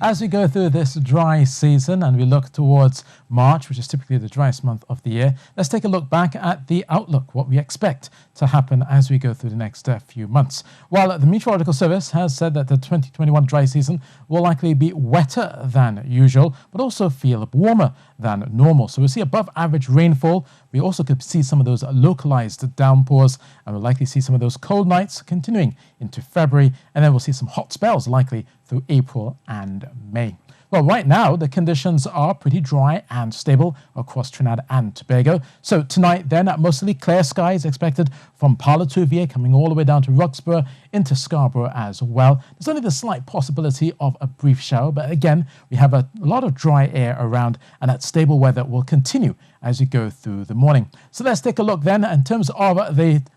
As we go through this dry season and we look towards March, which is typically the driest month of the year, let's take a look back at the outlook, what we expect to happen as we go through the next few months. While the Meteorological Service has said that the 2021 dry season will likely be wetter than usual, but also feel warmer than normal. So we'll see above average rainfall. We also could see some of those localized downpours, and we'll likely see some of those cold nights continuing into February, and then we'll see some hot spells likely through April and May. Well, right now, the conditions are pretty dry and stable across Trinidad and Tobago. So tonight, then, mostly clear skies expected from Palo Tuvier coming all the way down to Roxborough into Scarborough as well. There's only the slight possibility of a brief shower, but again, we have a lot of dry air around, and that stable weather will continue as you go through the morning. So let's take a look then in terms of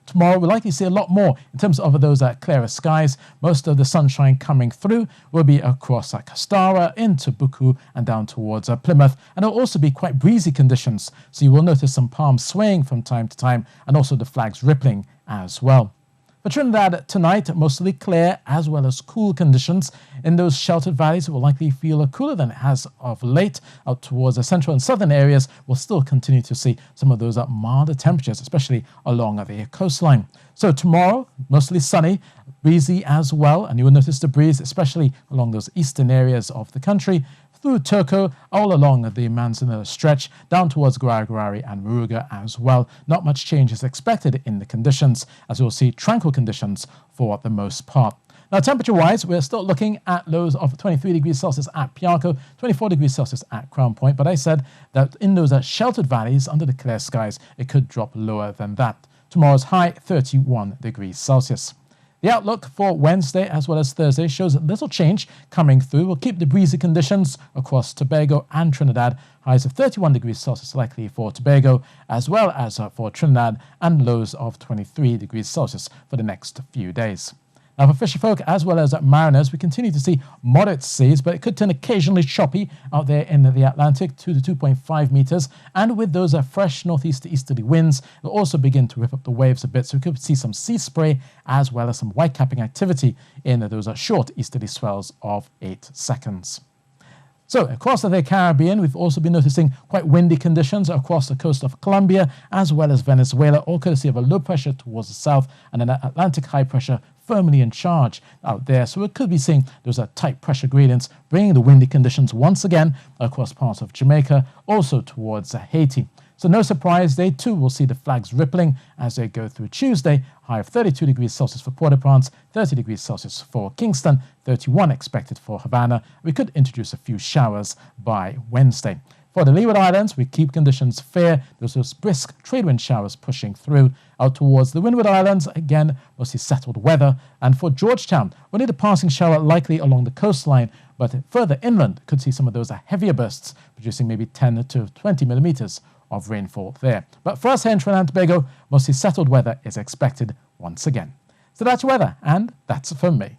tomorrow. We'll likely see a lot more in terms of those clearer skies. Most of the sunshine coming through will be across Castara, into Buku and down towards Plymouth. And it'll also be quite breezy conditions. So you will notice some palms swaying from time to time and also the flags rippling as well. For Trinidad tonight, mostly clear as well as cool conditions. In those sheltered valleys, it will likely feel cooler than it has of late. Out towards the central and southern areas, we'll still continue to see some of those milder temperatures, especially along the coastline. So tomorrow, mostly sunny, breezy as well, and you will notice the breeze, especially along those eastern areas of the country, through Turco, all along the Manzanilla stretch, down towards Guaragari and Muruga as well. Not much change is expected in the conditions, as we'll see tranquil conditions for the most part. Now, temperature-wise, we're still looking at lows of 23 degrees Celsius at Piarco, 24 degrees Celsius at Crown Point, but I said that in those sheltered valleys under the clear skies, it could drop lower than that. Tomorrow's high, 31 degrees Celsius. The outlook for Wednesday as well as Thursday shows little change coming through. We'll keep the breezy conditions across Tobago and Trinidad. Highs of 31 degrees Celsius likely for Tobago as well as for Trinidad, and lows of 23 degrees Celsius for the next few days. Now, for fisherfolk as well as mariners, we continue to see moderate seas, but it could turn occasionally choppy out there in the Atlantic, 2 to 2.5 meters. And with those fresh northeast to easterly winds, it'll also begin to rip up the waves a bit. So we could see some sea spray as well as some whitecapping activity in those short easterly swells of 8 seconds. So across the Caribbean, we've also been noticing quite windy conditions across the coast of Colombia as well as Venezuela, all courtesy of a low pressure towards the south and an Atlantic high pressure firmly in charge out there. So we could be seeing those tight pressure gradients bringing the windy conditions once again across parts of Jamaica, also towards Haiti. So no surprise, they too will see the flags rippling as they go through Tuesday. High of 32 degrees Celsius for Port-au-Prince, 30 degrees Celsius for Kingston, 31 expected for Havana. We could introduce a few showers by Wednesday. For the Leeward Islands, we keep conditions fair. There's those brisk trade wind showers pushing through. Out towards the Windward Islands, again, mostly settled weather. And for Georgetown, only the passing shower likely along the coastline, but further inland could see some of those heavier bursts, producing maybe 10 to 20 millimeters of rainfall there. But for us here in Trinidad and Tobago, mostly settled weather is expected once again. So that's weather, and that's from me.